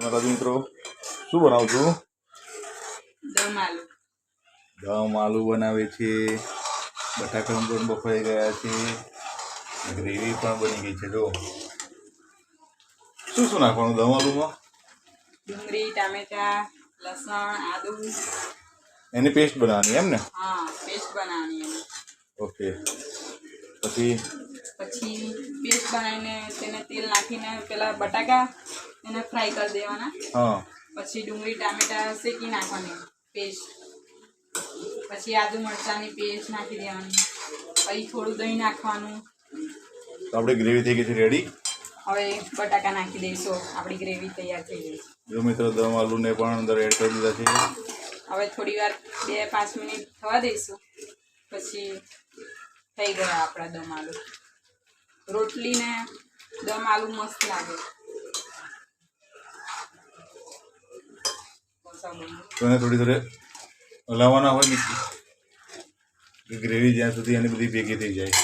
માતાજી મિત્રો, શું બનાવું છું? દમ આલુ બનાવે છે. બટાકા પણ બફાઈ ગયા છે. ગ્રેવી પણ બની ગઈ છે. જો શું શું નાખવાનું દમ આલુમાં? ડુંગળી, ટામેટા, લસણ, આદુ એની પેસ્ટ બનાવવાની એમ ને? હા, પેસ્ટ બનાવવાની. ઓકે. પછી પેસ્ટ બનાવીને તેને તેલ નાખીને પેલા બટાકા એને ફ્રાય કરી દેવાના. હા. પછી ડુંગળી ટામેટા શેકી નાખવાની પેસ્ટ. પછી આદુ મરચાંની પેસ્ટ નાખી દેવાની. પછી થોડું દહીં નાખવાનું. તો આપણી ગ્રેવી થઈ ગઈ છે રેડી. હવે બટાકા નાખી દઈશું. આપણી ગ્રેવી તૈયાર થઈ ગઈ છે. જો મિત્રો, દમ આલુને પણ અંદર એડ કરી દીધા છે. હવે થોડી વાર 2-5 મિનિટ થવા દઈશું. પછી થઈ ગયા આપણા દમ આલુ. રોટલી ને દમ આલુ મસ્ત લાગે. તો એને થોડી હલાવવાના હોય ને, ગ્રેવી જ્યાં સુધી એની બધી ભેગી થઈ જાય.